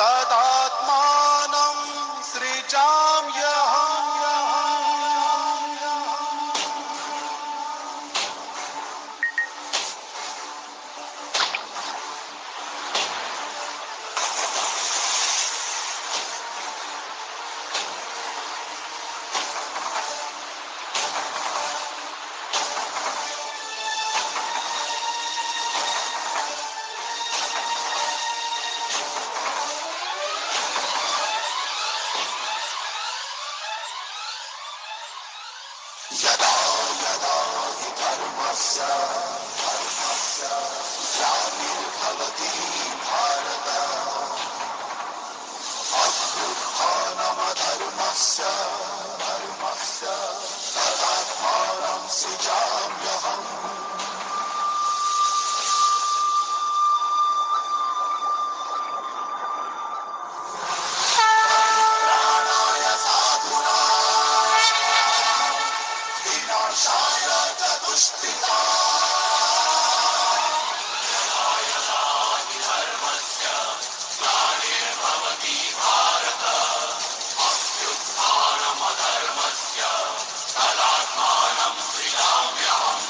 तदात्मानं सृजाम्यहम्। यदा यदा हि धर्मस्य ग्लानिर्भवति भारत अभ्युत्थानमधर्मस्य तदात्मानं सृजाम्यहम्। परित्राणाय साधूनां विनाशाय च दुष्कृताम्। धर्मस्य ग्लानिर्भवति भारत अभ्युत्थानमधर्मस्य तदात्मानं सृजाम्यहम्।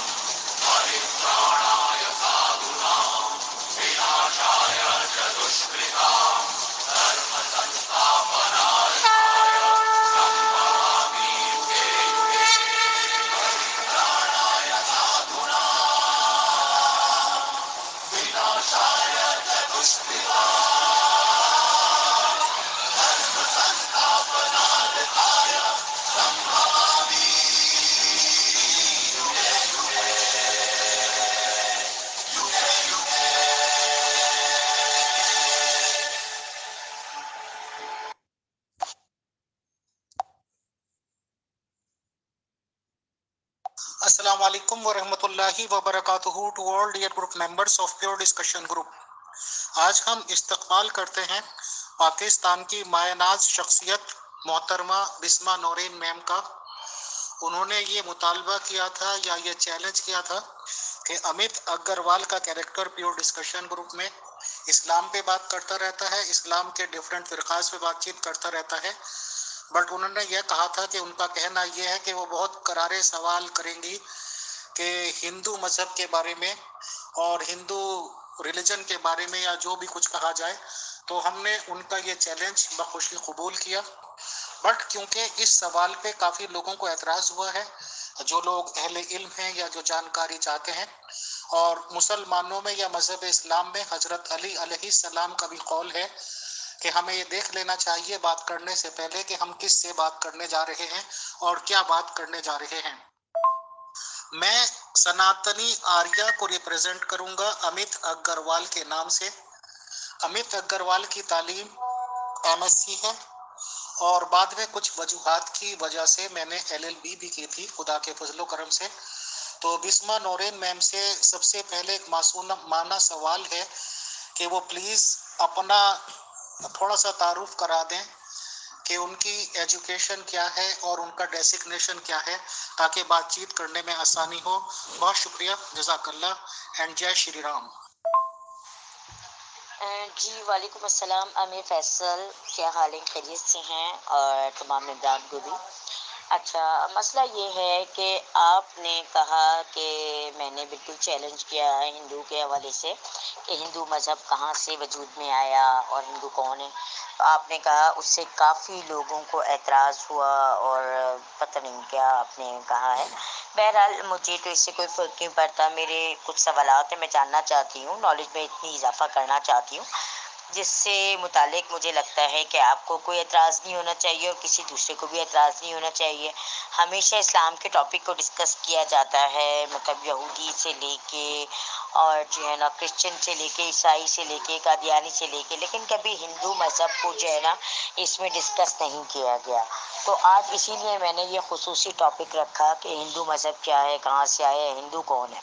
परित्राणाय साधूनां विनाशाय च दुष्कृताम्। धर्म संस्थापनार्थाय संभवामि युगे युगे। परित्राणाय साधूनां विनाशाय च दुष्कृताम्। धर्म संस्थापनार्थाय संभवामि युगे युगे युगे युगे। अस्सलाम वालेकुम व रहमतुल्लाहि व बरकातुहू to all dear group members of pure discussion group. आज हम इस्तकबाल करते हैं पाकिस्तान की मायनाज शख्सियत मोहतरमा बिस्मा नौरीन मैम का। उन्होंने ये मुतालबा किया था या ये चैलेंज किया था कि अमित अग्रवाल का कैरेक्टर प्योर डिस्कशन ग्रुप में इस्लाम पे बात करता रहता है, इस्लाम के डिफरेंट फिरकास पे बातचीत करता रहता है। बट उन्होंने यह कहा था कि उनका कहना यह है कि वो बहुत करारे सवाल करेंगी कि हिंदू मजहब के बारे में और हिंदू रिलीजन के बारे में या जो भी कुछ कहा जाए। तो हमने उनका ये चैलेंज बखुशी कबूल किया। बट क्योंकि इस सवाल पे काफी लोगों को एतराज हुआ है, जो लोग अहले इल्म हैं या जो जानकारी चाहते हैं, और मुसलमानों में या मजहब इस्लाम में हजरत अली अलैहिस्सलाम का भी कौल है कि हमें ये देख लेना चाहिए बात करने से पहले कि हम किस से बात करने जा रहे हैं और क्या बात करने जा रहे हैं। मैं सनातनी आर्या को रिप्रेजेंट करूंगा अमित अग्रवाल के नाम से। अमित अग्रवाल की तालीम एमएससी है और बाद में कुछ वजूहात की वजह से मैंने एलएलबी भी की थी, खुदा के फजलो करम से। तो बिस्मा नौरीन मैम से सबसे पहले एक मासूमाना सवाल है कि वो प्लीज अपना थोड़ा सा तारुफ करा दें कि उनकी एजुकेशन क्या है और उनका डेसिग्नेशन क्या है, ताकि बातचीत करने में आसानी हो। बहुत शुक्रिया, जज़ाकल्लाह एंड जय श्री राम। जी वालेकुम अस्सलाम। अमीर फैसल, क्या हाल है? खैरियत से हैं? और तमाम मेहमान को भी। अच्छा, मसला ये है कि आपने कहा कि मैंने बिल्कुल चैलेंज किया है हिंदू के हवाले से कि हिंदू मज़हब कहाँ से वजूद में आया और हिंदू कौन है। तो आपने कहा उससे काफ़ी लोगों को एतराज़ हुआ और पता नहीं क्या आपने कहा है। बहरहाल मुझे तो इससे कोई फ़र्क नहीं पड़ता। मेरे कुछ सवालात हैं, मैं जानना चाहती हूँ, नॉलेज में इतनी इजाफा करना चाहती हूँ जिससे मुतालिक मुझे लगता है कि आपको कोई एतराज़ नहीं होना चाहिए और किसी दूसरे को भी एतराज़ नहीं होना चाहिए। हमेशा इस्लाम के टॉपिक को डिस्कस किया जाता है, मतलब यहूदी से लेके और जो है ना क्रिश्चियन से लेके, ईसाई से लेके, कादियानी से लेके, लेकिन कभी हिंदू मज़हब को जो है ना इसमें डिस्कस नहीं किया गया। तो आज इसीलिए मैंने ये खुसूसी टॉपिक रखा कि हिंदू मज़हब क्या है, कहाँ से आया है, हिंदू कौन है।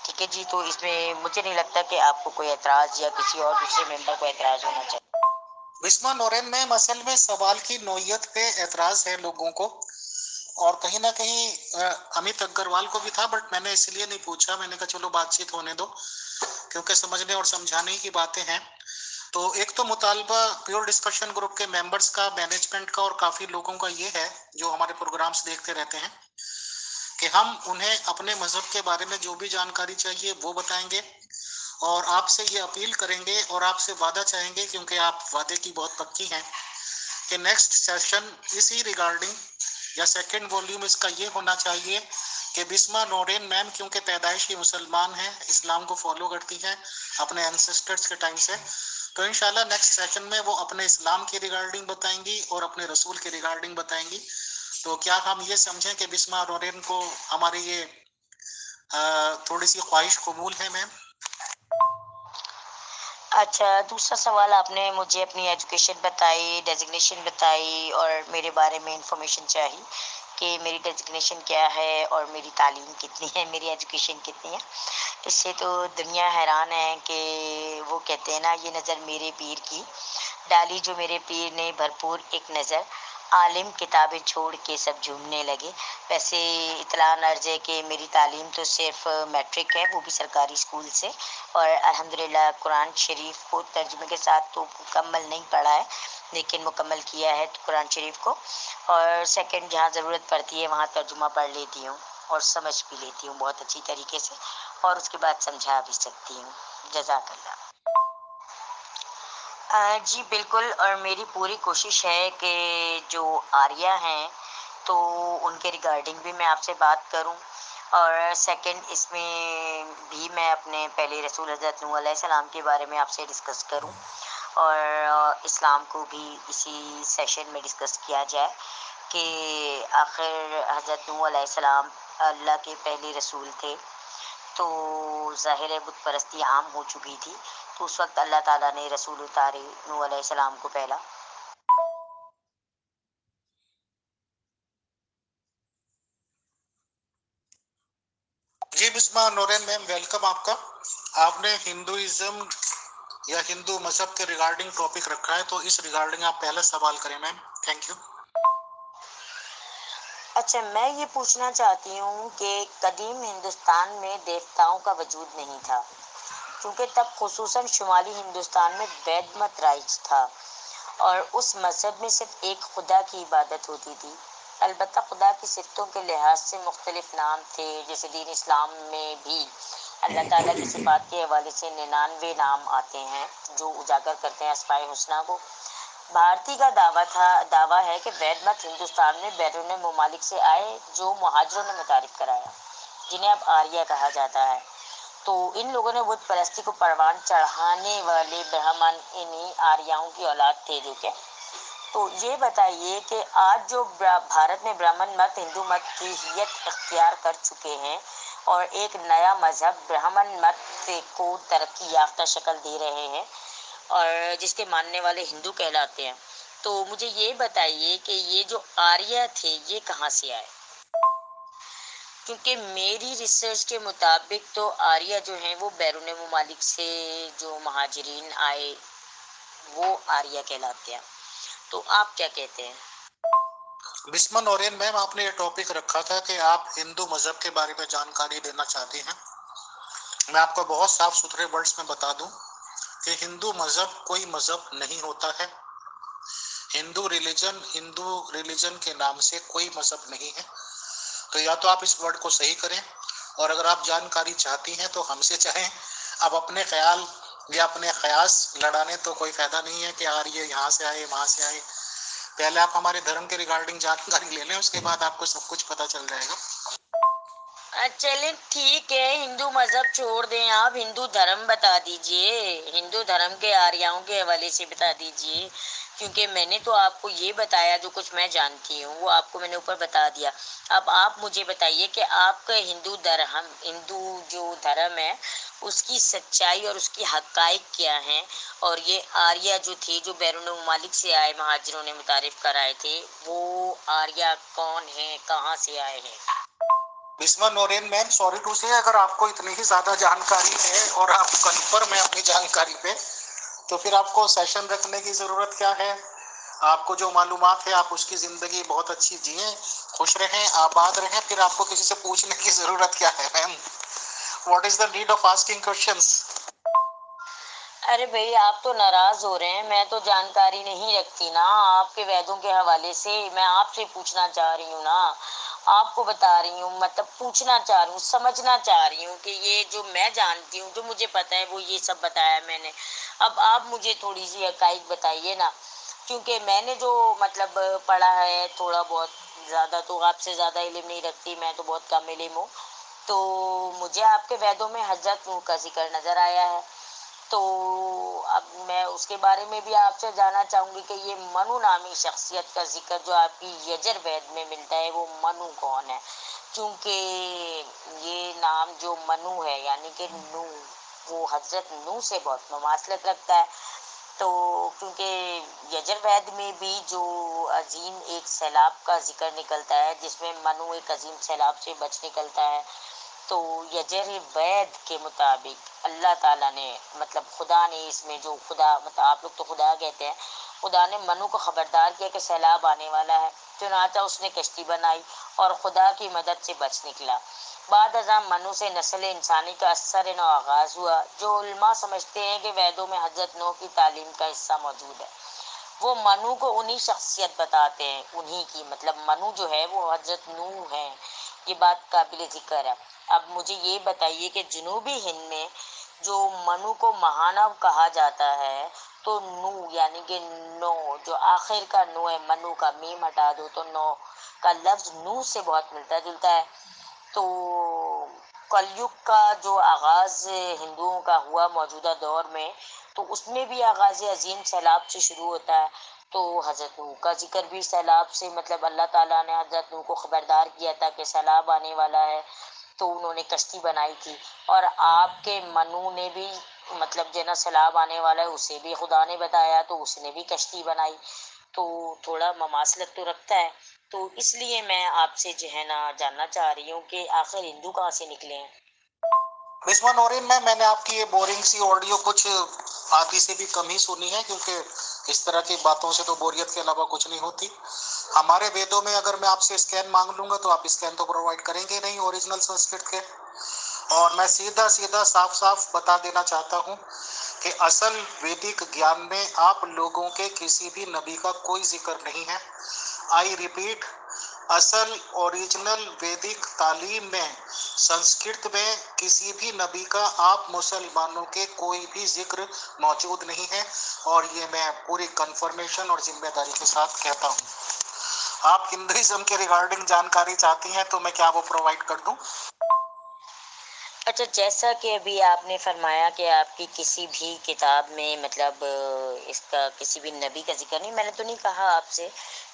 ठीक है जी, तो इसमें मुझे नहीं लगता कि आपको कोई एतराज़ या किसी और दूसरे मेंबर को एतराज़ होना चाहिए। बिस्मा नौरीन मैम, असल में सवाल की नोयत पे एतराज है लोगों को, और कहीं ना कहीं अमित अग्रवाल को भी था, बट मैंने इसलिए नहीं पूछा। मैंने कहा चलो बातचीत होने दो, क्योंकि समझने और समझाने की बातें हैं। तो एक तो मुतालबा प्योर डिस्कशन ग्रुप के मेंबर्स का, मैनेजमेंट का और काफी लोगों का ये है जो हमारे प्रोग्राम्स देखते रहते हैं कि हम उन्हें अपने मजहब के बारे में जो भी जानकारी चाहिए वो बताएंगे और आपसे ये अपील करेंगे और आपसे वादा चाहेंगे, क्योंकि आप वादे की बहुत पक्की हैं, कि नेक्स्ट सेशन इसी रिगार्डिंग या सेकंड वॉल्यूम इसका ये होना चाहिए कि बिस्मा नोरेन मैम क्योंकि पैदाइशी मुसलमान हैं, इस्लाम को फॉलो करती हैं अपने एंसेस्टर्स के टाइम से, तो इंशाल्लाह नेक्स्ट सेशन में वो अपने इस्लाम के रिगार्डिंग बताएंगी और अपने रसूल के रिगार्डिंग बताएंगी। तो क्या हम ये समझें कि बिस्मा नोरेन को हमारी ये थोड़ी सी ख्वाहिश कबूल है मैम? अच्छा, दूसरा सवाल, आपने मुझे अपनी एजुकेशन बताई, डेजिग्नेशन बताई और मेरे बारे में इंफॉर्मेशन चाहिए कि मेरी डेजिग्नेशन क्या है और मेरी तालीम कितनी है, मेरी एजुकेशन कितनी है। इससे तो दुनिया हैरान है कि वो कहते हैं ना, ये नज़र मेरे पीर की डाली जो मेरे पीर ने भरपूर एक नज़र, आलिम किताबें छोड़ के सब झूमने लगे। वैसे इतला अर्ज है कि मेरी तालीम तो सिर्फ मैट्रिक है, वो भी सरकारी स्कूल से, और अल्हम्दुलिल्लाह कुरान शरीफ को तर्जुमे के साथ तो मुकम्मल नहीं पढ़ा है, लेकिन मुकम्मल किया है तो कुरान शरीफ को, और सेकंड जहाँ ज़रूरत पड़ती है वहाँ तर्जुमा पढ़ लेती हूँ और समझ भी लेती हूँ बहुत अच्छी तरीके से, और उसके बाद समझा भी सकती हूँ। जज़ाकल्लाह। जी बिल्कुल, और मेरी पूरी कोशिश है कि जो आर्या हैं तो उनके रिगार्डिंग भी मैं आपसे बात करूं, और सेकंड इसमें भी मैं अपने पहले रसूल हज़रत नूह अलैहिस्सलाम के बारे में आपसे डिस्कस करूं, और इस्लाम को भी इसी सेशन में डिस्कस किया जाए कि आखिर हज़रत नूह अलैहिस्सलाम अल्लाह के पहले रसूल थे, तो ज़ाहिर है बुत परस्ती आम हो चुकी थी, तो उस वक्त अल्लाह ताला ने रसूल उतारे नूह अलैहिस्सलाम को पहला। जी बिस्मा नोरेन मैम, वेलकम आपका। आपने हिंदुइज्म या हिंदू मजहब के रिगार्डिंग टॉपिक रखा है, तो इस रिगार्डिंग आप पहला सवाल करें मैम। Thank you. अच्छा, मैं ये पूछना चाहती हूँ कि कदीम हिंदुस्तान में देवताओं का वजूद नहीं था, क्योंकि तब खुसूसन शुमाली हिंदुस्तान में वैद मत राइज था और उस मज़हब में सिर्फ एक खुदा की इबादत होती थी। अलबत्ता खुदा की सिफ़तों के लिहाज से मुख्तलिफ नाम थे, जैसे दीन इस्लाम में भी अल्लाह ताला की सिफ़ात के हवाले से 99 नाम आते हैं जो उजागर करते हैं अस्माए हुस्ना को। भारती का दावा है कि वैद मत हिंदुस्तान में बैरून ममालिक से आए, जो मुहाजिरों ने मुतारिफ कराया, जिन्हें अब आर्या कहा जाता है। तो इन लोगों ने बुत परस्ती को परवान चढ़ाने वाले ब्राह्मण इन्हीं आर्याओं की औलाद थे जो के। तो ये बताइए कि आज जो भारत में ब्राह्मण मत हिंदू मत की हियत इख्तियार कर चुके हैं और एक नया मजहब ब्राह्मण मत को तरक्की याफ्ता शक्ल दे रहे हैं और जिसके मानने वाले हिंदू कहलाते हैं, तो मुझे ये बताइए कि ये जो आर्य थे ये कहाँ से आए? क्योंकि मेरी रिसर्च के मुताबिक तो आर्य जो हैं वो बैरून ममालिक से जो महाजरीन आए वो आर्य कहलाते हैं, तो आप क्या कहते हैं? बिस्मा नोरेन मैम, आपने ये टॉपिक रखा था कि आप हिंदू मजहब के बारे में जानकारी देना चाहती हैं। मैं आपको बहुत साफ सुथरे वर्ड्स में बता दूं कि हिंदू मजहब कोई मजहब नहीं होता है। हिंदू रिलीजन के नाम से कोई मजहब नहीं है। तो या तो आप इस वर्ड को सही करें, और अगर आप जानकारी चाहती हैं तो हमसे चाहें। अब अपने ख्याल या अपने कयास लड़ाने तो कोई फायदा नहीं है कि यार ये यहाँ से आए वहां से आए। पहले आप हमारे धर्म के रिगार्डिंग जानकारी ले लें, उसके बाद आपको सब कुछ पता चल जाएगा। चलें ठीक है, हिंदू मजहब छोड़ दें, आप हिंदू धर्म बता दीजिए, हिंदू धर्म के आर्यों के हवाले से बता दीजिए, क्योंकि मैंने तो आपको ये बताया जो कुछ मैं जानती हूँ वो आपको मैंने ऊपर बता दिया। अब आप मुझे बताइए कि आपका हिंदू जो धर्म है उसकी सच्चाई और उसकी हकाइक क्या हैं, और ये आर्या जो थे जो बैरून ममालिक से आए महाजिरों ने मुतारिफ कराए थे, वो आर्या कौन है, कहाँ से आए हैं? Bisma Noreen ma'am, sorry to say, अगर आपको इतनी ही ज्यादा जानकारी है और आप कन्फर्म है अपनी जानकारी पे, तो फिर आपको सेशन रखने की जरूरत क्या है। आपको जो मालूमात है आप उसकी जिंदगी बहुत अच्छी जिए, खुश रहें, आबाद रहें, फिर आपको किसी से पूछने की जरूरत क्या है ma'am. What is the need of asking questions? अरे भाई, आप तो नाराज हो रहे हैं। मैं तो जानकारी नहीं रखती ना आपके वेदों के हवाले से। मैं आपसे पूछना चाह रही हूँ ना, आपको बता रही हूँ, मतलब पूछना चाह रही हूँ, समझना चाह रही हूँ कि ये जो मैं जानती हूँ, जो मुझे पता है, वो ये सब बताया है मैंने। अब आप मुझे थोड़ी सी हकाइक बताइए ना, क्योंकि मैंने जो मतलब पढ़ा है थोड़ा बहुत, ज़्यादा तो आपसे ज़्यादा इल्म नहीं रखती, मैं तो बहुत कम इल्म हूँ। तो मुझे आपके वेदों में हजरत नूह का जिक्र नज़र आया है। तो अब मैं उसके बारे में भी आपसे जानना चाहूंगी कि ये मनु नामी शख्सियत का जिक्र जो आपकी यजुर्वेद में मिलता है, वो मनु कौन है? क्योंकि ये नाम जो मनु है यानी कि नू, वो हजरत नू से बहुत मुमासलत रखता है। तो क्योंकि यजुर्वेद में भी जो अजीम एक सैलाब का जिक्र निकलता है, जिसमें मनु एक अजीम सैलाब से बच निकलता है, तो यजुर्वेद के मुताबिक अल्लाह ताला ने, मतलब खुदा ने इसमें, जो खुदा मतलब आप लोग तो खुदा कहते हैं, खुदा ने मनु को खबरदार किया कि सैलाब आने वाला है। चुनाचा उसने कश्ती बनाई और खुदा की मदद से बच निकला। बाद अज़ां मनु से नस्ल इंसानी का असर नो आगाज़ हुआ। जो उल्मा समझते हैं कि वेदों में हजरत नूह की तालीम का हिस्सा मौजूद है, वो मनु को उन्हीं शख्सियत बताते हैं, उन्हीं की, मतलब मनु जो है वो हजरत नूह है। ये बात काबिल जिक्र है। अब मुझे ये बताइए कि जनूबी हिंद में जो मनु को महानव कहा जाता है, तो नू यानी कि नो, जो आखिर का नो है, मनु का मीम हटा दो तो नो का लफ्ज नू से बहुत मिलता जुलता है। तो कलयुग का जो आगाज़ हिंदुओं का हुआ मौजूदा दौर में, तो उसमें भी आगाज़ अजीम सैलाब से शुरू होता है। तो हज़रत नूह का जिक्र भी सैलाब से, मतलब अल्लाह ताला ने हज़रत नूह को ख़बरदार किया था कि सैलाब आने वाला है, तो उन्होंने कश्ती बनाई थी। और आपके मनु ने भी, मतलब जो ना सैलाब आने वाला है, उसे भी खुदा ने बताया, तो उसने भी कश्ती बनाई। तो थोड़ा ममासलत तो रखता है। तो इसलिए मैं आपसे जो है ना जानना चाह रही हूँ कि आखिर हिंदू कहाँ से निकले हैं। बिस्मा नौरीन मैंने आपकी ये बोरिंग सी ऑडियो कुछ आधी से भी कम ही सुनी है, क्योंकि इस तरह की बातों से तो बोरियत के अलावा कुछ नहीं होती। हमारे वेदों में अगर मैं आपसे स्कैन मांग लूंगा तो आप स्कैन तो प्रोवाइड करेंगे नहीं ओरिजिनल संस्कृत के। और मैं सीधा सीधा साफ साफ बता देना चाहता हूँ कि असल वैदिक ज्ञान में आप लोगों के किसी भी नबी का कोई जिक्र नहीं है। आई रिपीट, असल ओरिजिनल वैदिक तालीम में संस्कृत में किसी भी नबी का आप मुसलमानों के कोई भी जिक्र मौजूद नहीं है। और ये मैं पूरी कंफर्मेशन और जिम्मेदारी के साथ कहता हूँ। आप हिंदुइज्म के रिगार्डिंग जानकारी चाहती हैं तो मैं क्या वो प्रोवाइड कर दूं? अच्छा, जैसा कि अभी आपने फरमाया कि आपकी किसी भी किताब में, मतलब इसका किसी भी नबी का जिक्र नहीं, मैंने तो नहीं कहा आपसे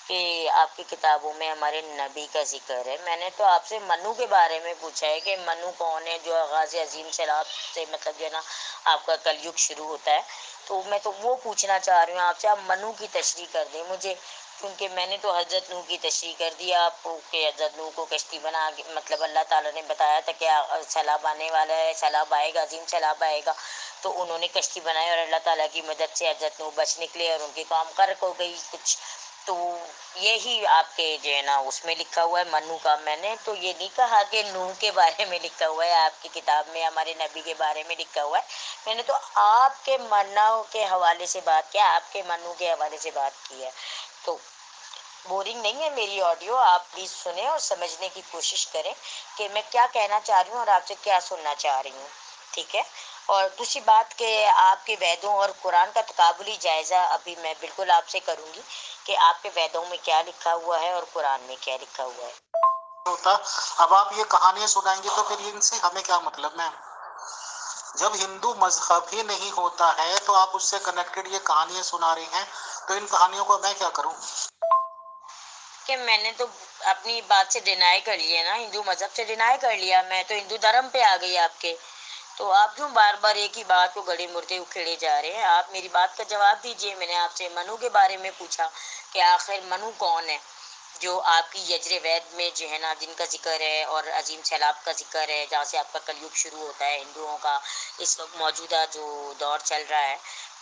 कि आपकी किताबों में हमारे नबी का जिक्र है। मैंने तो आपसे मनु के बारे में पूछा है कि मनु कौन है, जो आगाज़ अजीम सैलाब से, मतलब जो है ना आपका कलयुग शुरू होता है। तो मैं तो वो पूछना चाह रही हूँ आपसे, आप मनु की तशरीह कर दें मुझे, क्योंकि मैंने तो हज़रत नूह की तशरीह कर दिया आपको कि हज़रत नूह को कश्ती बना के, मतलब अल्लाह ताला ने बताया था कि सैलाब आने वाला है, सैलाब आएगा, अजीम सैलाब आएगा, तो उन्होंने कश्ती बनाई और अल्लाह ताला की मदद से हज़रत नूह बच निकले और उनकी कौम गर्क हो गई कुछ। तो यही आपके जो है ना उसमें लिखा हुआ है मनु का। मैंने तो ये नहीं कहा कि नूह के बारे में लिखा हुआ है, आपकी किताब में हमारे नबी के बारे में लिखा हुआ है। मैंने तो आपके मन्ना के हवाले से बात किया, आपके मनु के हवाले से बात की है। तो बोरिंग नहीं है मेरी ऑडियो, आप प्लीज़ सुने और समझने की कोशिश करें कि मैं क्या कहना चाह रही हूँ और आपसे क्या सुनना चाह रही हूँ, ठीक है? और दूसरी बात कि आपके वेदों और कुरान का तकाबुली जायज़ा अभी मैं बिल्कुल आपसे करूँगी कि आपके वेदों में क्या लिखा हुआ है और कुरान में क्या लिखा हुआ है। होता। अब आप ये कहानियां सुनाएंगे तो फिर इनसे हमें क्या मतलब मैम? जब हिंदू मजहब ही नहीं होता है तो आप उससे कनेक्टेड ये कहानियां सुना रही हैं, तो इन कहानियों को मैं क्या करूं? कि मैंने तो अपनी बात से डिनाई कर लिया ना, हिंदू मजहब से डिनाई कर लिया, मैं तो हिंदू धर्म पे आ गई आपके। तो आप क्यों बार बार एक ही बात को गड़े मुर्दे उखेड़े जा रहे हैं? आप मेरी बात का जवाब दीजिए। मैंने आपसे मनु के बारे में पूछा कि आखिर मनु कौन है, जो आपकी यजुर्वेद में जो है ना जिनका जिक्र है, और अजीम सैलाब का जिक्र है, जहाँ से आपका कलयुग शुरू होता है हिंदुओं का, इस वक्त मौजूदा जो दौर चल रहा है,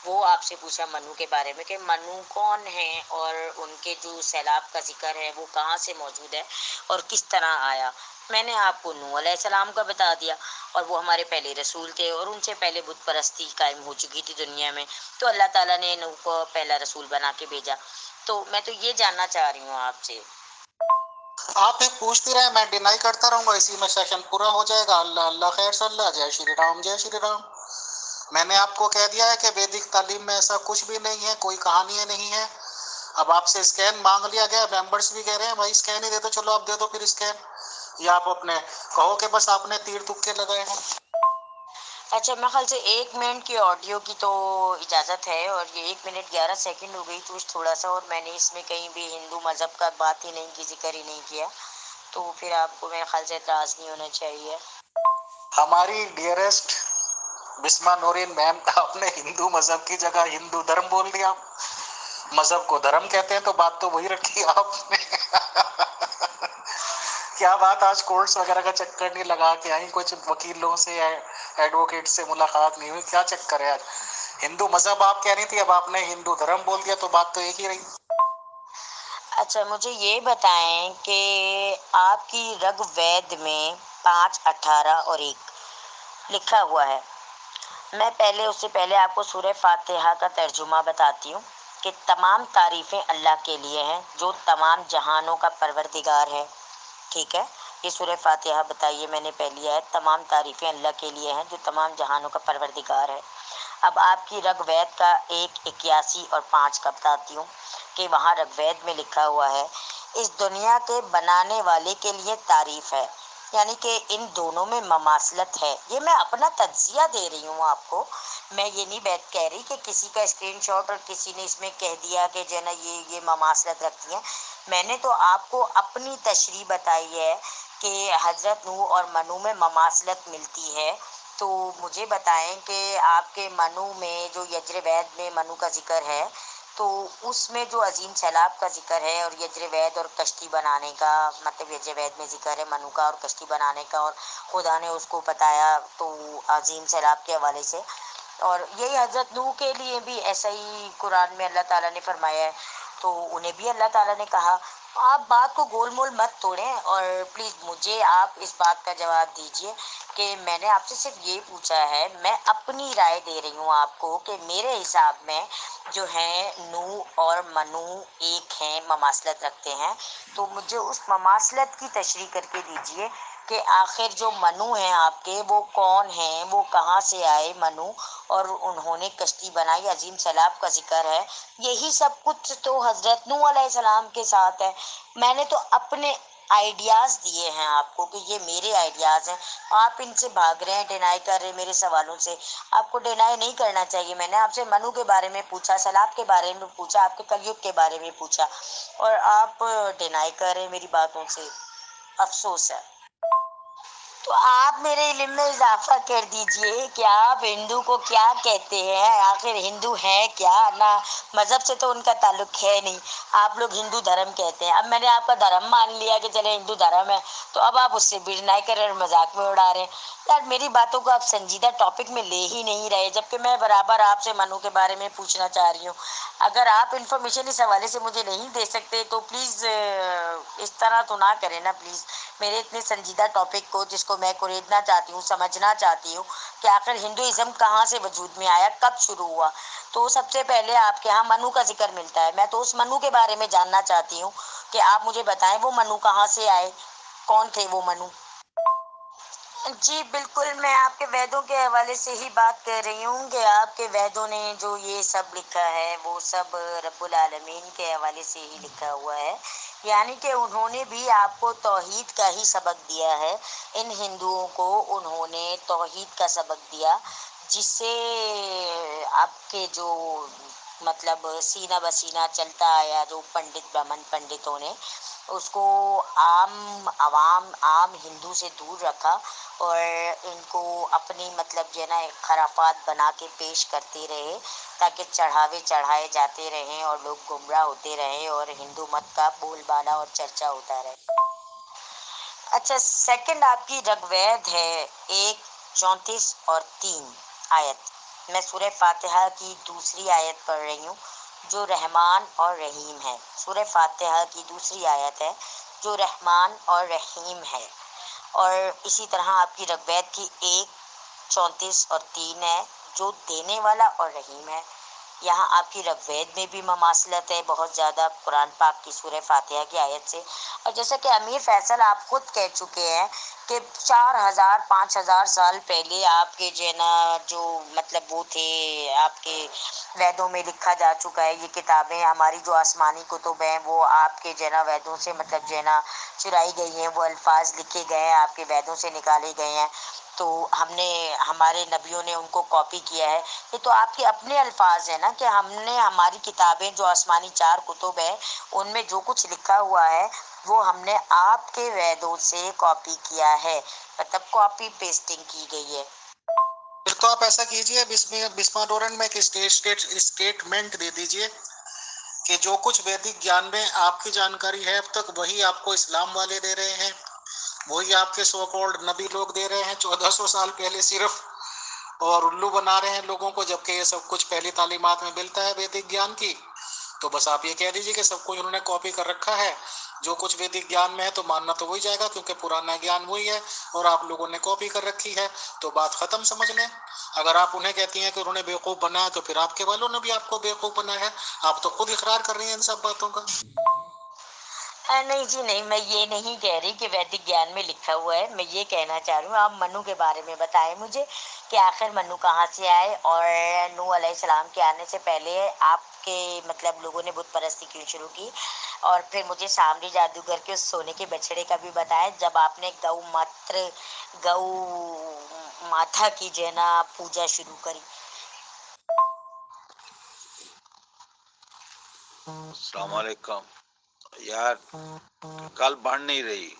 वो आपसे पूछा मनु के बारे में कि मनु कौन है और उनके जो सैलाब का जिक्र है वो कहाँ से मौजूद है और किस तरह आया। मैंने आपको नूह अलैहिस्सलाम का बता दिया, और वो हमारे पहले रसूल थे और उनसे पहले बुत परस्ती कायम हो चुकी थी दुनिया में, तो अल्लाह ताला ने नूह को पहला रसूल बना के भेजा। तो मैं तो ये जानना चाह रही हूँ आपसे। आप एक पूछती रहे, मैं डिनाई करता रहूंगा, इसी में सेशन पूरा हो जाएगा। अल्लाह अल्लाह खैर सल्ला, जय श्री राम जय श्री राम। मैंने आपको कह दिया है कि वैदिक तालीम में ऐसा कुछ भी नहीं है, कोई कहानी नहीं है। अब आपसे स्कैन मांग लिया गया, मेंबर्स भी कह रहे हैं भाई स्कैन ही दे दो, चलो आप दे दो फिर स्कैन, या आप अपने कहो कि बस आपने तीर तुक्के लगाए हैं। अच्छा, मेरे ख्याल से 1 मिनट की ऑडियो की तो इजाज़त है, और ये 1 मिनट 11 सेकंड हो गई, तो थोड़ा सा, और मैंने इसमें कहीं भी हिंदू मज़हब का बात ही नहीं की, जिक्र ही नहीं किया, तो फिर आपको मेरे ख्याल से एतराज़ नहीं होना चाहिए। हमारी डियरेस्ट बिस्मा नूरीन मैम, आपने हिंदू मजहब की जगह हिंदू धर्म बोल दिया। मजहब को धर्म कहते हैं तो बात तो वही रखी आपने। क्या बात, आज कोर्ट्स वगैरह का चक्कर नहीं लगा के आई, कुछ वकीलों से एडवोकेट से मुलाकात नहीं हुई, क्या चक्कर है आज? हिंदू मजहब आप कह रही थी, अब आपने हिंदू धर्म बोल दिया, तो बात तो एक ही रही। अच्छा, मुझे ये बताएं कि आपकी ऋग्वेद में 5, 18 और 1 लिखा हुआ है। मैं पहले, उससे पहले आपको सूरह फातिहा का तर्जुमा बताती हूँ कि तमाम तारीफ़ें अल्लाह के लिए हैं जो तमाम जहानों का परवरदिगार है। ठीक है, ये सूरह फातिहा बताइए, मैंने पहली आयत, तमाम तारीफ़ें अल्लाह के लिए हैं जो तमाम जहानों का परवरदिगार है। अब आपकी ऋग्वेद का 1, 81 और 5 का बताती हूँ कि वहाँ ऋग्वेद में लिखा हुआ है, इस दुनिया के बनाने वाले के लिए तारीफ़ है, यानी कि इन दोनों में ममासलत है। ये मैं अपना तज्जिया दे रही हूँ आपको, मैं ये नहीं बात कह रही कि किसी का स्क्रीनशॉट और किसी ने इसमें कह दिया कि जो है ना ये ममासलत रखती हैं। मैंने तो आपको अपनी तशरीह बताई है कि हज़रत नूह और मनु में ममासलत मिलती है। तो मुझे बताएं कि आपके मनु में जो यजुर्वेद में मनु का जिक्र है, तो उसमें जो अजीम सैलाब का जिक्र है, और यजुर्वेद और कश्ती बनाने का, मतलब यजुर्वेद में जिक्र है मनु का और कश्ती बनाने का, और खुदा ने उसको बताया तो अजीम सैलाब के हवाले से, और यही हज़रत नूह के लिए भी ऐसा ही कुरान में अल्लाह ताला ने फरमाया है, तो उन्हें भी अल्लाह ताला ने कहा। आप बात को गोल मोल मत तोड़ें, और प्लीज़ मुझे आप इस बात का जवाब दीजिए कि मैंने आपसे सिर्फ ये पूछा है, मैं अपनी राय दे रही हूँ आपको कि मेरे हिसाब में जो है नूह और मनु एक हैं, ममासलत रखते हैं, तो मुझे उस ममासलत की तशरीह करके दीजिए कि आखिर जो मनु हैं आपके, वो कौन हैं, वो कहाँ से आए मनु, और उन्होंने कश्ती बनाई, अजीम सैलाब का जिक्र है, यही सब कुछ तो हज़रत नूह अलैहिस्सलाम के साथ है। मैंने तो अपने आइडियाज़ दिए हैं आपको कि ये मेरे आइडियाज़ हैं, आप इनसे भाग रहे हैं, डिनाई कर रहे हैं मेरे सवालों से। आपको डिनाई नहीं करना चाहिए। मैंने आपसे मनु के बारे में पूछा, सैलाब के बारे में पूछा, आपके कलयुग के बारे में पूछा, और आप डिनाई कर रहे हैं मेरी बातों से। अफसोस है। तो आप मेरे इल्म में इजाफा कर दीजिए कि आप हिंदू को क्या कहते हैं, आखिर हिंदू हैं क्या ना? मज़हब से तो उनका ताल्लुक है नहीं, आप लोग हिंदू धर्म कहते हैं। अब मैंने आपका धर्म मान लिया कि चले हिंदू धर्म है, तो अब आप उससे बिड़नाई कर रहे हैं, मजाक में उड़ा रहे हैं। यार, मेरी बातों को आप संजीदा टॉपिक में ले ही नहीं रहे, जबकि मैं बराबर आपसे मनु के बारे में पूछना चाह रही हूँ। अगर आप इन्फॉर्मेशन इस हवाले से मुझे नहीं दे सकते तो प्लीज़ इस तरह तो ना करें ना प्लीज़, मेरे इतने संजीदा टॉपिक को, जिसको मैं कुरेदना चाहती हूँ, समझना चाहती हूँ कि आखिर हिंदुइज्म कहाँ से वजूद में आया, कब शुरू हुआ। तो सबसे पहले आपके यहाँ मनु का जिक्र मिलता है, मैं तो उस मनु के बारे में जानना चाहती हूँ कि आप मुझे बताएं वो मनु कहाँ से आए, कौन थे वो मनु। जी बिल्कुल, मैं आपके वेदों के हवाले से ही बात कर रही हूँ कि आपके वेदों ने जो ये सब लिखा है वो सब रब्बुल आलमीन के हवाले से ही लिखा हुआ है, यानी कि उन्होंने भी आपको तौहीद का ही सबक दिया है। इन हिंदुओं को उन्होंने तौहीद का सबक दिया, जिससे आपके जो मतलब सीना बसीना चलता आया, जो पंडित ब्राह्मण पंडितों ने उसको आम आवाम, आम हिंदू से दूर रखा, और इनको अपनी मतलब जो है ना खराफात बना के पेश करते रहे, ताकि चढ़ावे चढ़ाए जाते रहें और लोग गुमराह होते रहें और हिंदू मत का बोलबाला और चर्चा होता रहे। अच्छा, सेकंड आपकी ऋग्वेद है 1, 34 और 3 आयत। मैं सूरह फातिहा की दूसरी आयत पढ़ रही हूँ जो रहमान और रहीम है। सूरह फातिहा की दूसरी आयत है जो रहमान और रहीम है। और इसी तरह आपकी ऋग्वेद की 1:34 और 3 है, जो देने वाला और रहीम है। यहाँ आपकी ऋग्वेद में भी ममासलत है बहुत ज़्यादा कुरान पाक की सूरह फातिहा की आयत से। और जैसा कि अमीर फैसल आप खुद कह चुके हैं कि 4,000-5,000 साल पहले आपके जो है ना, जो मतलब वो थे, आपके वेदों में लिखा जा चुका है। ये किताबें हमारी जो आसमानी कुतुब हैं वो आपके जो है ना वेदों से मतलब जो है ना चुराई गई हैं, वो अल्फाज लिखे गए हैं, आपके वेदों से निकाले गए हैं। तो हमने, हमारे नबियों ने उनको कॉपी किया है। ये तो आपके अपने अल्फाज है ना, कि हमने हमारी किताबें जो आसमानी 4 कुतुब है उनमें जो कुछ लिखा हुआ है वो हमने आपके वेदों से कॉपी किया है, मतलब कॉपी पेस्टिंग की गई है। फिर तो आप ऐसा कीजिए, बिस्मा डोरन में एक स्टेटमेंट दे दीजिए कि जो कुछ वैदिक ज्ञान में आपकी जानकारी है अब तक, वही आपको इस्लाम वाले दे रहे हैं, वही आपके सो कॉल्ड नबी लोग दे रहे हैं 1400 साल पहले सिर्फ, और उल्लू बना रहे हैं लोगों को, जबकि ये सब कुछ पहली तालीमात में मिलता है वैदिक ज्ञान की। तो बस आप ये कह दीजिए कि सब कुछ उन्होंने कॉपी कर रखा है, जो कुछ वैदिक ज्ञान में है तो मानना तो वही जाएगा क्योंकि पुराना ज्ञान वही है और आप लोगों ने कॉपी कर रखी है, तो बात खत्म समझ लें। अगर आप उन्हें कहती हैं कि उन्होंने बेवकूफ बनाया तो फिर आपके वालों ने भी आपको बेवकूफ बनाया है। आप तो खुद इकरार कर रही हैं इन सब बातों का। नहीं जी नहीं, मैं ये नहीं कह रही कि वैदिक ज्ञान में लिखा हुआ है। मैं ये कहना चाह रही हूँ आप मनु के बारे में बताएं मुझे कि आखिर मनु कहाँ से आए, और नूह अलैहिस्सलाम के आने से पहले आपके मतलब लोगों ने बुत परस्ती क्यों शुरू की। और फिर मुझे सामरी जादूगर के उस सोने के बछड़े का भी बताएं जब आपने गौ माता की जो है ना पूजा शुरू करी। अस्सलाम वालेकुम यार, कल बढ़ नहीं रही।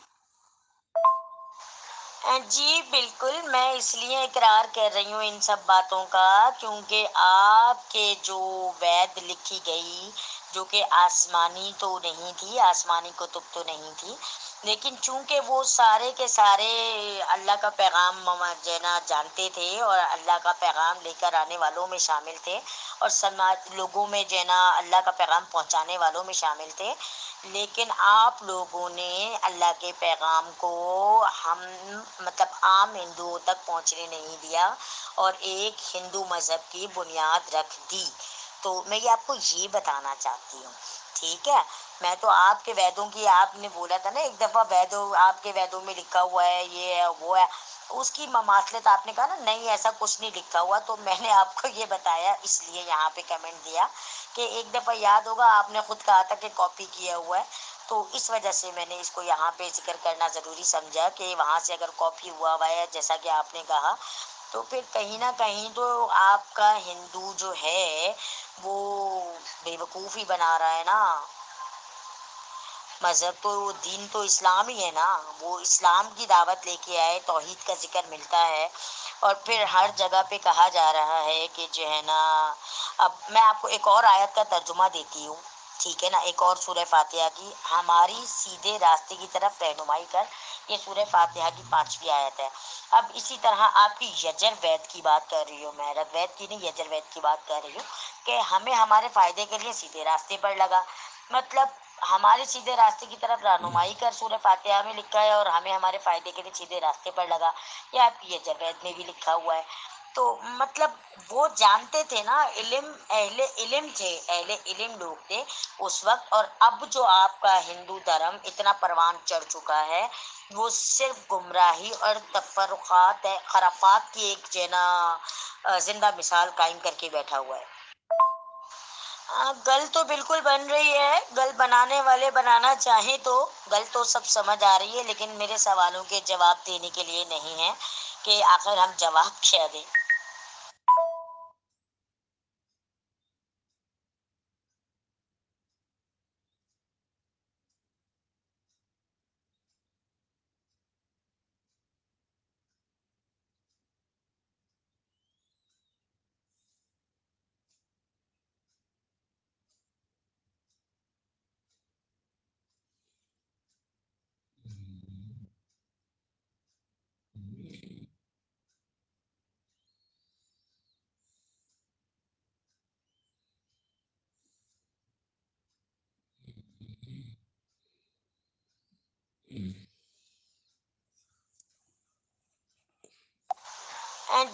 जी बिल्कुल, मैं इसलिए इकरार कर रही हूँ इन सब बातों का क्योंकि आपके जो वेद लिखी गई, जो कि आसमानी तो नहीं थी, आसमानी कुतुब तो नहीं थी, लेकिन चूंकि वो सारे के सारे अल्लाह का पैगाम जो है ना जानते थे और अल्लाह का पैगाम लेकर आने वालों में शामिल थे, और समाज लोगों में जो है ना अल्लाह का पैगाम पहुंचाने वालों में शामिल थे। लेकिन आप लोगों ने अल्लाह के पैगाम को हम मतलब आम हिंदुओं तक पहुंचने नहीं दिया और एक हिंदू मज़हब की बुनियाद रख दी। तो मैं ये आपको ये बताना चाहती हूँ, ठीक है। मैं तो आपके वेदों की, आपने बोला था ना एक दफ़ा वेदों, आपके वेदों में लिखा हुआ है ये है वो है, उसकी ममासलत आपने कहा ना नहीं ऐसा कुछ नहीं लिखा हुआ, तो मैंने आपको ये बताया इसलिए यहाँ पे कमेंट दिया कि एक दफ़ा याद होगा आपने खुद कहा था कि कॉपी किया हुआ है, तो इस वजह से मैंने इसको यहाँ पे जिक्र करना ज़रूरी समझा कि वहाँ से अगर कॉपी हुआ है जैसा कि आपने कहा, तो फिर कहीं ना कहीं तो आपका हिंदू जो है वो बेवकूफ़ी बना रहा है ना। मज़हब तो, दीन तो इस्लाम ही है ना, वो इस्लाम की दावत लेके आए, तौहीद का जिक्र मिलता है और फिर हर जगह पे कहा जा रहा है कि जो है ना। अब मैं आपको एक और आयत का तर्जुमा देती हूँ, ठीक है ना, एक और सूरह फातिहा की, हमारी सीधे रास्ते की तरफ रहनुमाई कर, ये सूरह फातिहा की 5वीं आयत है। अब इसी तरह आपकी यजुर्वेद की बात कर रही हूँ मैं, ऋग्वेद की नहीं, यजुर्वेद की बात कर रही हूँ कि हमें हमारे फ़ायदे के लिए सीधे रास्ते पर लगा, मतलब हमारे सीधे रास्ते की तरफ रहनुमाई कर सूरह फातिहा में लिखा है और हमें हमारे फायदे के लिए सीधे रास्ते पर लगा, ये आपकी यजुर्वेद में भी लिखा हुआ है। तो मतलब वो जानते थे ना, इल्म, अहले इल्म थे, अहले इल्म लोग थे उस वक्त। और अब जो आपका हिंदू धर्म इतना परवान चढ़ चुका है, वो सिर्फ गुमराही और तफरुकात है, खराफात की एक जना जिंदा मिसाल कायम करके बैठा हुआ है। गल तो बिल्कुल बन रही है, गल बनाने वाले बनाना चाहें तो गल तो सब समझ आ रही है, लेकिन मेरे सवालों के जवाब देने के लिए नहीं है कि आखिर हम जवाब क्या दें।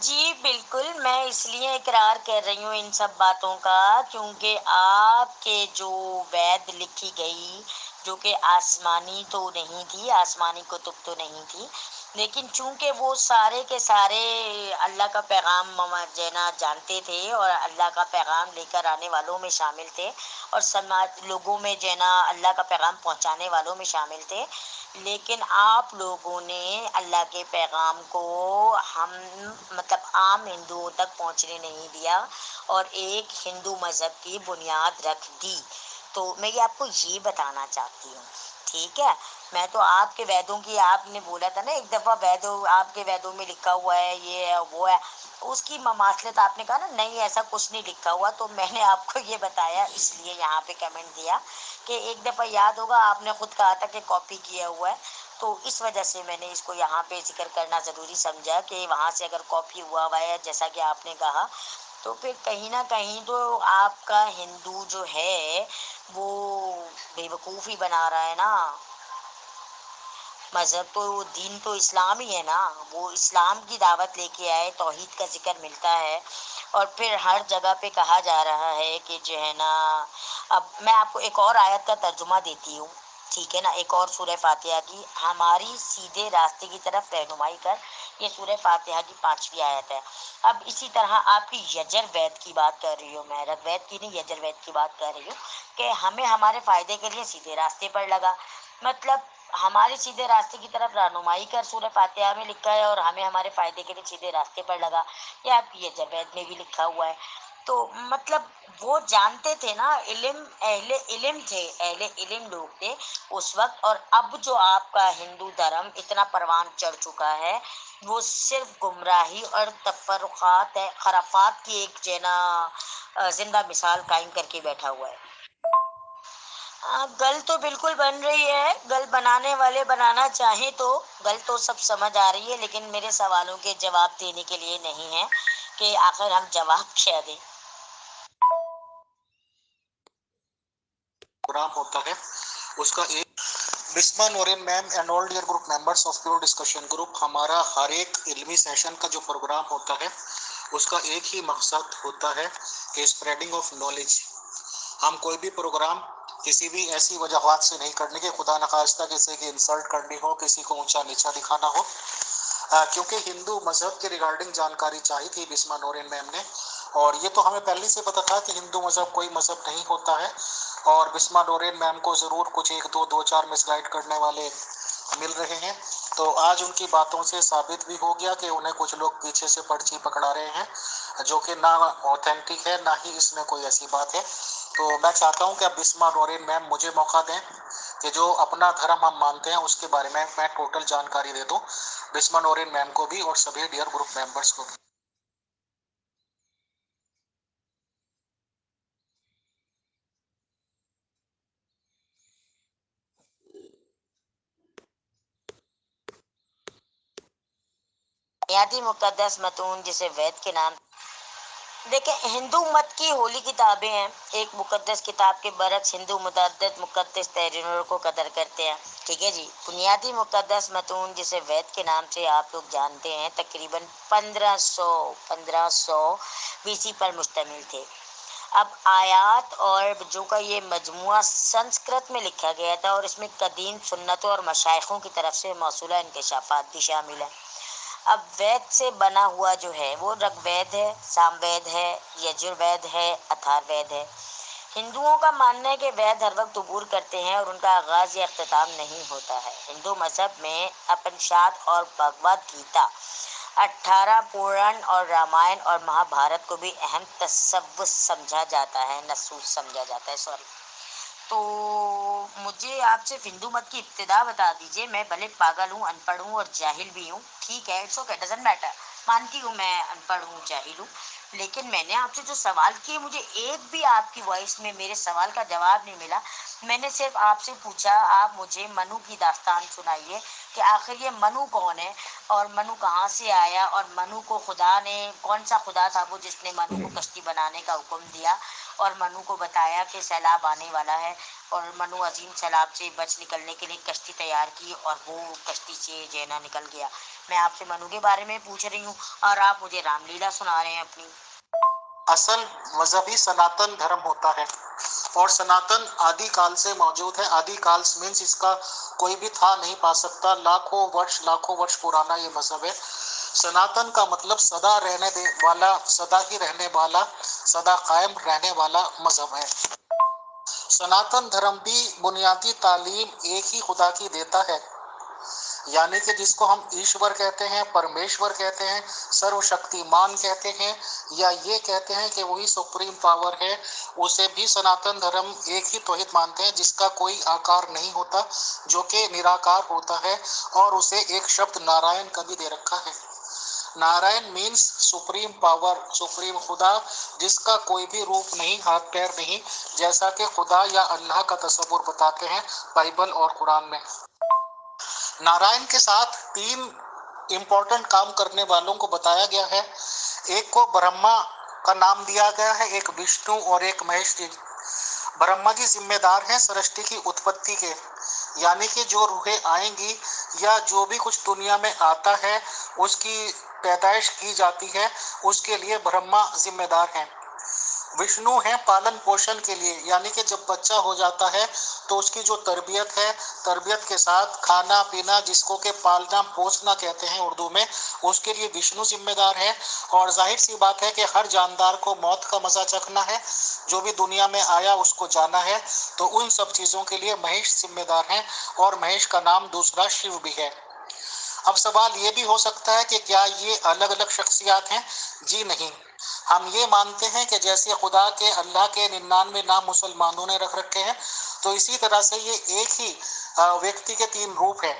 जी बिल्कुल, मैं इसलिए इकरार कर रही हूँ इन सब बातों का क्योंकि आपके जो वेद लिखी गई, जो कि आसमानी तो नहीं थी, आसमानी कुतुब तो नहीं थी, लेकिन चूंकि वो सारे के सारे अल्लाह का पैगाम जना जानते थे और अल्लाह का पैगाम लेकर आने वालों में शामिल थे और समाज लोगों में जना अल्लाह का पैगाम पहुंचाने वालों में शामिल थे, लेकिन आप लोगों ने अल्लाह के पैगाम को हम मतलब आम हिंदुओं तक पहुंचने नहीं दिया और एक हिंदू मज़हब की बुनियाद रख दी। तो मैं ये आपको ये बताना चाहती हूँ, ठीक है। मैं तो आपके वेदों की, आपने बोला था ना एक दफ़ा वेदों, आपके वेदों में लिखा हुआ है ये है वो है, उसकी ममासलत आपने कहा ना नहीं ऐसा कुछ नहीं लिखा हुआ, तो मैंने आपको ये बताया इसलिए यहाँ पे कमेंट दिया कि एक दफ़ा याद होगा आपने खुद कहा था कि कॉपी किया हुआ है, तो इस वजह से मैंने इसको यहाँ पे जिक्र करना ज़रूरी समझा कि वहाँ से अगर कॉपी हुआ हुआ है जैसा कि आपने कहा, तो फिर कहीं ना कहीं तो आपका हिंदू जो है वो बेवकूफ़ ही बना रहा है ना। मज़हब तो वो दीन तो इस्लाम ही है ना, वो इस्लाम की दावत लेके आए, तौहीद का जिक्र मिलता है और फिर हर जगह पे कहा जा रहा है कि जो है ना। अब मैं आपको एक और आयत का तर्जुमा देती हूँ, ठीक है ना, एक और सूरह फातिहा की, हमारी सीधे रास्ते की तरफ रहनुमाई कर, ये सूरह फातिहा की 5वीं आयत है। अब इसी तरह आपकी यजुर्वेद की बात कर रही हूँ मैं, ऋग्वेद की नहीं, यजुर्वेद की बात कर रही हूँ कि हमें हमारे फ़ायदे के लिए सीधे रास्ते पर लगा, मतलब हमारे सीधे रास्ते की तरफ रहनुमाई कर सूरह फातिहा में लिखा है और हमें हमारे फ़ायदे के लिए सीधे रास्ते पर लगा, ये आपकी यजुर्वेद में भी लिखा हुआ है। तो मतलब वो जानते थे ना, इल्म अहले इल्म थे, अहले इल्म लोग थे उस वक्त, और अब जो आपका हिंदू धर्म इतना परवान चढ़ चुका है वो सिर्फ गुमराही और तफरुखात है, खराफात की एक जना जिंदा मिसाल कायम करके बैठा हुआ है। गल तो बिल्कुल बन रही है, गल बनाने वाले बनाना चाहें तो गल तो सब समझ आ रही है, लेकिन मेरे सवालों के जवाब देने के लिए नहीं है कि आखिर हम जवाब क्या दें। प्रोग्राम होता है उसका एक Bisma Noorin ma'am and all dear group members of pure discussion group, हमारा हर एक इल्मी सेशन का जो प्रोग्राम होता है उसका एक ही मकसद होता है कि स्प्रेडिंग ऑफ नॉलेज। हम कोई भी प्रोग्राम किसी भी ऐसी वजहत से नहीं करने के खुदा नखास्ता किसी की इंसल्ट करनी हो, किसी को ऊंचा नीचा दिखाना हो, क्योंकि हिंदू मजहब के रिगार्डिंग जानकारी चाहिए थी बिस्मा नूरिन मैम ने, और ये तो हमें पहले से पता था कि हिंदू मजहब कोई मजहब नहीं होता है, और बिस्मा नूरिन मैम को जरूर कुछ एक दो चार मिसगाइड करने वाले मिल रहे हैं। तो आज उनकी बातों से साबित भी हो गया कि उन्हें कुछ लोग पीछे से पर्ची पकड़ा रहे हैं, जो कि ना ऑथेंटिक है ना ही इसमें कोई ऐसी बात है। तो मैं चाहता हूं कि अब बिस्मा नूरिन मैम मुझे मौका दें कि जो अपना धर्म हम मानते हैं उसके बारे में मैं टोटल जानकारी दे दूं बिस्मा नूरिन मैम को भी और सभी डियर ग्रुप मेंबर्स को भी। बुनियादी मुकद्दस मतून जिसे वेद के नाम, देखिए हिंदू मत की होली किताबें हैं, एक मुकद्दस किताब के बरक्स हिंदू मुतअद्दिद मुकद्दस तहरीरों को कदर करते हैं, ठीक है जी। बुनियादी मुकद्दस मतून जिसे वेद के नाम से आप लोग जानते हैं तकरीबन 1500 बीसी पर मुश्तमिल थे। अब आयात और जो का ये मजमुआ संस्कृत में लिखा गया था और इसमें कदीम सुन्नतों और मशाइखों की तरफ से मौसूला इंकशाफात भी शामिल हैं। अब वेद से बना हुआ जो है वो ऋग्वेद है, सामवेद है, यजुर्वेद है, अथर्ववेद है। हिंदुओं का मानना है कि वेद हर वक्त अबूर करते हैं और उनका आगाज या अख्ताम नहीं होता है। हिंदू मजहब में उपनिषद और भगवद गीता, 18 पुराण और रामायण और महाभारत को भी अहम तसव्वुफ समझा जाता है, नसूस समझा जाता है, सॉरी। तो मुझे आप सिर्फ हिंदू मत की इब्तिदा बता दीजिए, मैं भले पागल हूँ, अनपढ़ हूँ और जाहिल भी हूँ, ठीक है, इट्स ओके, डजंट मैटर, मानती हूँ मैं अनपढ़ हूँ, जाहिल हूँ, लेकिन मैंने आपसे जो सवाल किए मुझे एक भी आपकी वॉइस में मेरे सवाल का जवाब नहीं मिला। मैंने सिर्फ आपसे पूछा आप मुझे मनु की दास्तान सुनाइए कि आखिर ये मनु कौन है और मनु कहाँ से आया और मनु को खुदा ने, कौन सा खुदा था वो जिसने मनु को कश्ती बनाने का हुक्म दिया और मनु को बताया कि सैलाब आने वाला है और मनु अजीम सैलाब से बच निकलने के लिए कश्ती तैयार की और वो कश्ती से जेना निकल गया। मैं आपसे मनु के बारे में पूछ रही हूँ और आप मुझे रामलीला सुना रहे हैं अपनी। असल मजहबी सनातन धर्म होता है और सनातन आदि काल से मौजूद है। आदि काल मीन्स इसका कोई भी था नहीं पा सकता। लाखों वर्ष पुराना ये मजहब है। सनातन का मतलब सदा रहने दे वाला, सदा ही रहने वाला, सदा कायम रहने वाला मजहब है। सनातन धर्म भी बुनियादी तालीम एक ही खुदा की देता है, यानी कि जिसको हम ईश्वर कहते हैं, परमेश्वर कहते हैं, सर्वशक्तिमान कहते हैं, या ये कहते हैं कि वही सुप्रीम पावर है, उसे भी सनातन धर्म एक ही तौहीद मानते हैं जिसका कोई आकार नहीं होता, जो कि निराकार होता है। और उसे एक शब्द नारायण का भी दे रखा है। Narayan means supreme power, supreme खुदा, जिसका कोई भी रूप नहीं, हाथ पैर नहीं, जैसा कि खुदा या अल्लाह का तस्वुर बताते हैं बाइबल और कुरान में। नारायण के साथ 3 इंपॉर्टेंट काम करने वालों को बताया गया है। एक को ब्रह्मा का नाम दिया गया है, एक विष्णु और एक महेश जी। ब्रह्मा जी जिम्मेदार हैं सृष्टि की उत्पत्ति के, यानी कि जो रूहें आएंगी या जो भी कुछ दुनिया में आता है उसकी पैदाइश की जाती है, उसके लिए ब्रह्मा जिम्मेदार हैं। विष्णु है पालन पोषण के लिए, यानी कि जब बच्चा हो जाता है तो उसकी जो तरबियत है, तरबियत के साथ खाना पीना, जिसको के पालना पोसना कहते हैं उर्दू में, उसके लिए विष्णु जिम्मेदार है। और जाहिर सी बात है कि हर जानदार को मौत का मजा चखना है, जो भी दुनिया में आया उसको जाना है, तो उन सब चीजों के लिए महेश जिम्मेदार हैं। और महेश का नाम दूसरा शिव भी है। अब सवाल ये भी हो सकता है कि क्या ये अलग अलग शख्सियात हैं? जी नहीं, हम ये मानते हैं कि जैसे खुदा के, अल्लाह के 99 नाम मुसलमानों ने रख रखे हैं, तो इसी तरह से ये एक ही व्यक्ति के 3 रूप हैं।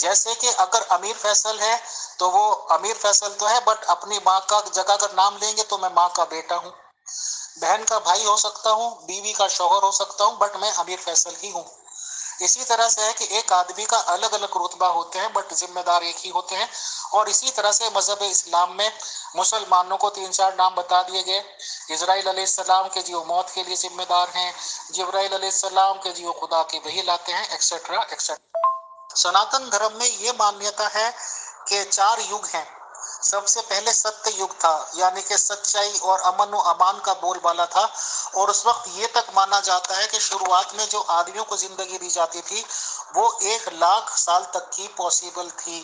जैसे कि अगर अमीर फैसल है तो वो अमीर फैसल तो है, बट अपनी माँ का जगह अगर नाम लेंगे तो मैं माँ का बेटा हूँ, बहन का भाई हो सकता हूँ, बीवी का शौहर हो सकता हूँ, बट मैं अमीर फैसल ही हूँ। इसी तरह से है कि एक आदमी का अलग अलग रुतबा होते हैं, बट जिम्मेदार एक ही होते हैं। और इसी तरह से मजहब इस्लाम में मुसलमानों को 3-4 नाम बता दिए गए। इजराइल अलैहिस्सलाम के जी वो मौत के लिए जिम्मेदार हैं, जिब्राइल अलैहिस्सलाम के जी वो खुदा की वही लाते हैं, एक्सेट्रा एक्सेट्रा। सनातन धर्म में ये मान्यता है कि 4 युग हैं। सबसे पहले सत्य युग था, यानी कि सच्चाई और अमन व अमान का बोलबाला था। और उस वक्त ये तक माना जाता है कि शुरुआत में जो आदमियों को जिंदगी दी जाती थी वो 1 लाख साल तक की पॉसिबल थी।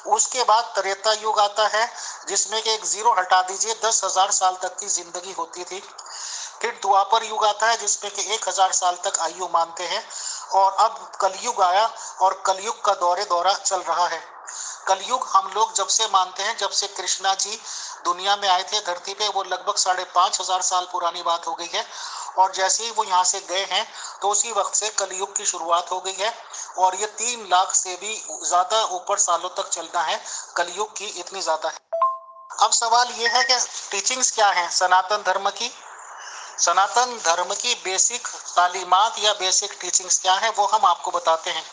उसके बाद त्रेता युग आता है, जिसमें कि एक 0 हटा दीजिए, 10,000 साल तक की जिंदगी होती थी। फिर द्वापर युग आता है, जिसमें कि 1000 साल तक आयु मानते हैं। और अब कलयुग आया और कलयुग का दौरा चल रहा है। कलयुग हम लोग जब से मानते हैं, जब से कृष्णा जी दुनिया में आए थे धरती पे, वो लगभग 5,500 साल पुरानी बात हो गई है। और जैसे ही वो यहाँ से गए हैं तो उसी वक्त से कलयुग की शुरुआत हो गई है। और ये 3 लाख से भी ज्यादा ऊपर सालों तक चलना है, कलयुग की इतनी ज्यादा है। अब सवाल ये है कि टीचिंग्स क्या हैं सनातन धर्म की। सनातन धर्म की बेसिक तालीमात या बेसिक टीचिंग्स क्या है, वो हम आपको बताते हैं।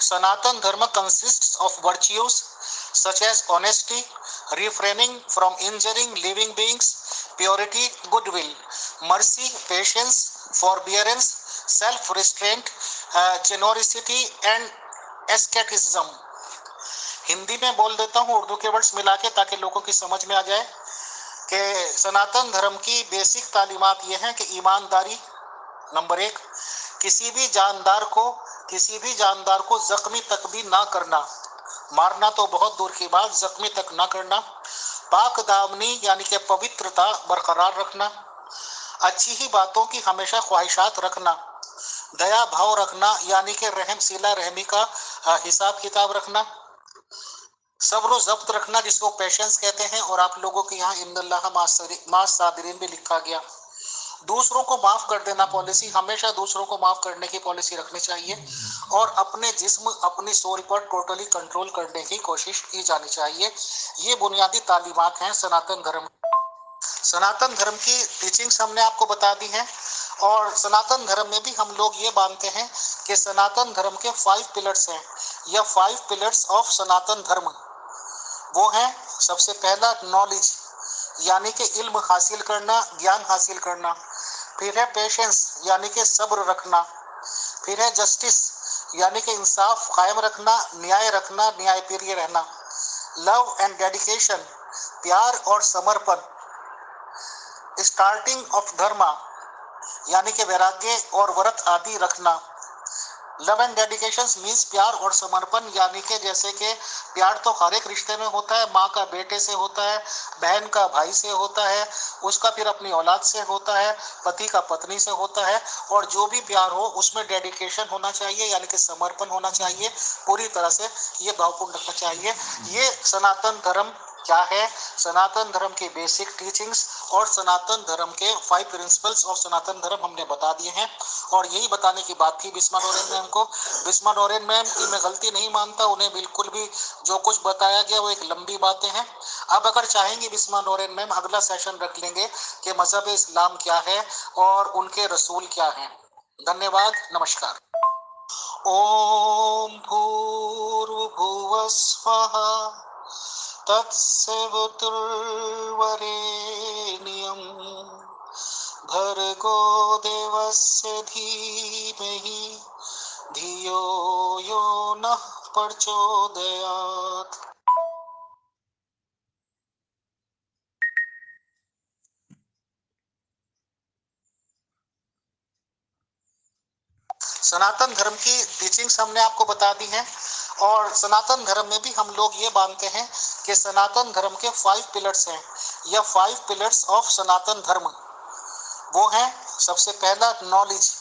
सनातन धर्म consists of virtues such as honesty, refraining from injuring living beings, purity, goodwill, mercy, patience, forbearance, self-restraint, generosity and asceticism। Hindi में बोल देता हूँ उर्दू के वर्ड्स मिला के, ताकि लोगों की समझ में आ जाए कि सनातन धर्म की बेसिक तालीमात ये हैं कि ईमानदारी नंबर 1, किसी भी जानदार को जख्मी तक भी ना करना, मारना तो बहुत दूर की बात, जख्मी तक ना करना। पाक दामनी यानी कि पवित्रता बरकरार रखना, अच्छी ही बातों की हमेशा ख्वाहिशात रखना, दया भाव रखना यानी कि रहम सिला रहमी का हिसाब किताब रखना, सब्र जब्त रखना जिसको पेशेंस कहते हैं। और आप लोगों के यहाँ इन्नल्लाह मास साबिरीन भी लिखा गया। दूसरों को माफ कर देना पॉलिसी, हमेशा दूसरों को माफ करने की पॉलिसी रखनी चाहिए। और अपने जिस्म, अपनी सोल पर टोटली कंट्रोल करने की कोशिश की जानी चाहिए। ये बुनियादी तालीमात हैं सनातन धर्म। सनातन धर्म की टीचिंग्स हमने आपको बता दी हैं। और सनातन धर्म में भी हम लोग ये मानते हैं कि सनातन धर्म के 5 पिलर्स हैं, या 5 पिलर्स ऑफ सनातन धर्म। वो है सबसे पहला नॉलेज, यानी कि इल्म हासिल करना, ज्ञान हासिल करना। फिर है पेशेंस, यानी कि सब्र रखना। फिर है जस्टिस, यानी कि इंसाफ कायम रखना, न्याय रखना, न्याय प्रिय रहना। लव एंड डेडिकेशन, प्यार और समर्पण, स्टार्टिंग ऑफ धर्मा यानी कि वैराग्य और व्रत आदि रखना। लव एंड डेडिकेशन मीन्स प्यार और समर्पण, यानी कि जैसे कि प्यार तो हर एक रिश्ते में होता है, माँ का बेटे से होता है, बहन का भाई से होता है, उसका फिर अपनी औलाद से होता है, पति का पत्नी से होता है, और जो भी प्यार हो उसमें डेडिकेशन होना चाहिए, यानी कि समर्पण होना चाहिए, पूरी तरह से ये भावपूर्ण रखना चाहिए। ये सनातन धर्म क्या है, सनातन धर्म की बेसिक टीचिंग्स और सनातन धर्म के 5 प्रिंसिपल्स ऑफ सनातन धर्म हमने बता दिए हैं। और यही बताने की बात थी बिस्मा नोरेन मैम को। बिस्मा नोरेन मैम की मैं गलती नहीं मानता, उन्हें बिल्कुल भी जो कुछ बताया गया वो एक लंबी बातें हैं। अब अगर चाहेंगे बिस्मा नोरेन मैम अगला सेशन रख लेंगे कि मजहब इस्लाम क्या है और उनके रसूल क्या हैं। धन्यवाद, नमस्कार। ओम भूर्भुवस्वः तत्सवितुर्वरेण्यं भर्गो देवस्य धीमहि धियो यो नः प्रचोदयात्। सनातन धर्म की टीचिंग्स हमने आपको बता दी हैं, और सनातन धर्म में भी हम लोग ये मानते हैं कि सनातन धर्म के 5 पिलर्स हैं, या 5 पिलर्स ऑफ सनातन धर्म। वो हैं, सबसे पहला नॉलेज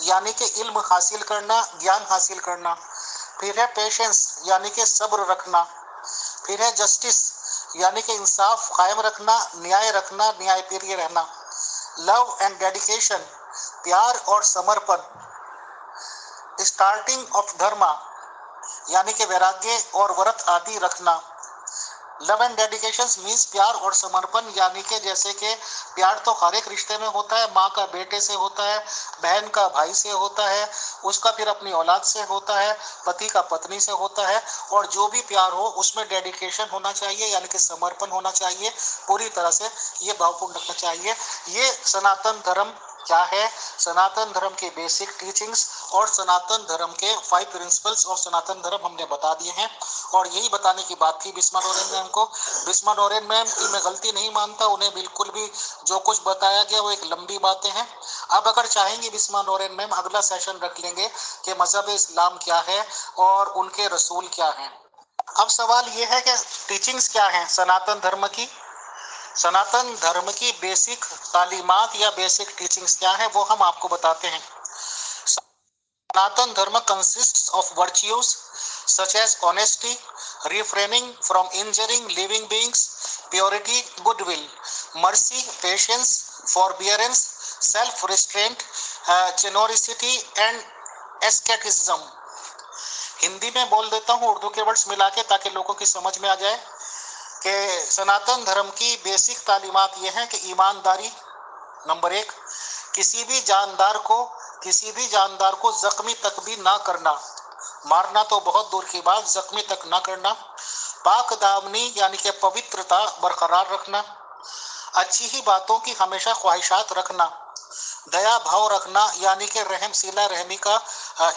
यानी कि इल्म हासिल करना, ज्ञान हासिल करना। फिर है पेशेंस यानी कि सब्र रखना। फिर है जस्टिस यानी कि इंसाफ कायम रखना, न्याय रखना, न्यायप्रिय रहना। लव एंड डेडिकेशन, प्यार और समर्पण। स्टार्टिंग ऑफ धर्मा यानी कि वैराग्य और व्रत आदि रखना। लव एंड डेडिकेशन मीन्स प्यार और समर्पण, यानी कि जैसे कि प्यार तो हर एक रिश्ते में होता है, माँ का बेटे से होता है, बहन का भाई से होता है, उसका फिर अपनी औलाद से होता है, पति का पत्नी से होता है, और जो भी प्यार हो उसमें डेडिकेशन होना चाहिए, यानी कि समर्पण होना चाहिए, पूरी तरह से ये भावपूर्ण रखना चाहिए। ये सनातन धर्म क्या है, सनातन धर्म की बेसिक टीचिंग्स और सनातन धर्म के 5 प्रिंसिपल्स ऑफ सनातन धर्म हमने बता दिए हैं। और यही बताने की बात थी बिस्मा नोरेन मैम को। बिस्मा नोरेन मैम की मैं गलती नहीं मानता, उन्हें बिल्कुल भी जो कुछ बताया गया वो एक लंबी बातें हैं। अब अगर चाहेंगे बिस्मा नोरेन मैम अगला सेशन रख लेंगे कि मजहब इस्लाम क्या है और उनके रसूल क्या हैं। अब सवाल ये है कि टीचिंग्स क्या हैं सनातन धर्म की। सनातन धर्म की बेसिक तालीमात या बेसिक टीचिंग्स क्या है वो हम आपको बताते हैं। सनातन धर्म consists of virtues such as honesty, refraining from injuring living beings, purity, goodwill, mercy, patience, forbearance, self-restraint, generosity and asceticism। Hindi में बोल देता हूँ उर्दू के वर्ड्स मिला के ताकि लोगों की समझ में आ जाए कि सनातन धर्म की बेसिक तालीमात ये हैं कि ईमानदारी नंबर 1, किसी भी जानदार को जख्मी तक भी ना करना, मारना तो बहुत दूर की बात, जख्मी तक ना करना। पाक दामनी यानी कि पवित्रता बरकरार रखना। अच्छी ही बातों की हमेशा ख्वाहिशात रखना। दया भाव रखना यानी कि रहम सिला रहमी का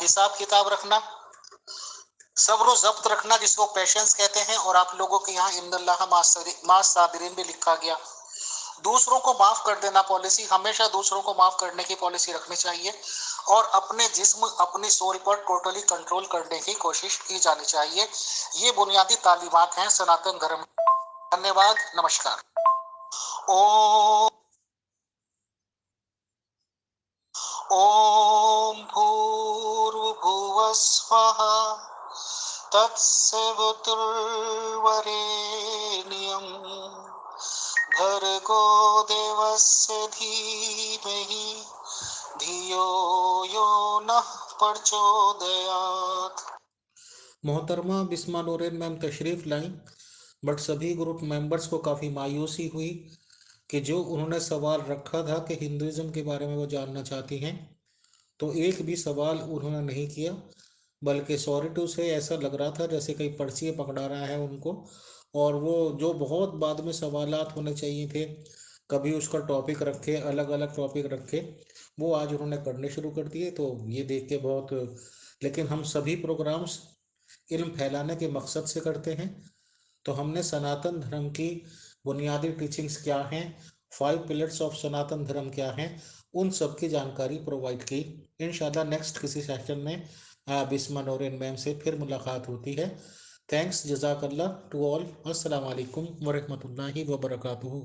हिसाब किताब रखना। सब्र जब्त रखना जिसको पेशेंस कहते हैं, और आप लोगों के यहाँ इन्नल्लाह मास साबिरीन भी लिखा गया। दूसरों को माफ कर देना पॉलिसी, हमेशा दूसरों को माफ करने की पॉलिसी रखनी चाहिए, और अपने जिस्म अपनी सोल पर टोटली कंट्रोल करने की कोशिश की जानी चाहिए। ये बुनियादी तालीमात हैं सनातन धर्म। धन्यवाद, नमस्कार। ओम भूर्भुवस्वः तत्सवितुर्वरेण्यं भर्गो देवस्य धीमहि धियो यो नः प्रचोदयात्। मोहतरमा बिस्मा नूरेन मैम तशरीफ लाई, बट सभी ग्रुप मेंबर्स को काफ़ी मायूसी हुई कि जो उन्होंने सवाल रखा था कि हिंदुज़म के बारे में वो जानना चाहती हैं, तो एक भी सवाल उन्होंने नहीं किया, बल्कि सॉरी टू से ऐसा लग रहा था जैसे कहीं पर्ची पकड़ा रहा है उनको। और वो जो बहुत बाद में सवालात होने चाहिए थे, कभी उसका टॉपिक रखे, अलग अलग टॉपिक रखे, वो आज उन्होंने करने शुरू कर दिए। तो ये देख के बहुत, लेकिन हम सभी प्रोग्राम्स इल्म फैलाने के मकसद से करते हैं, तो हमने सनातन धर्म की बुनियादी टीचिंग्स क्या हैं, 5 पिलर्स ऑफ सनातन धर्म क्या हैं, उन सब की जानकारी प्रोवाइड की। इंशाल्लाह नेक्स्ट किसी सेशन में बिस्मा नौरीन मैम से फिर मुलाकात होती है। थैंक्स, जज़ाकल्लाह टू ऑल। अस्सलाम वालेकुम वरहमतुल्लाहि वबरकातुहू।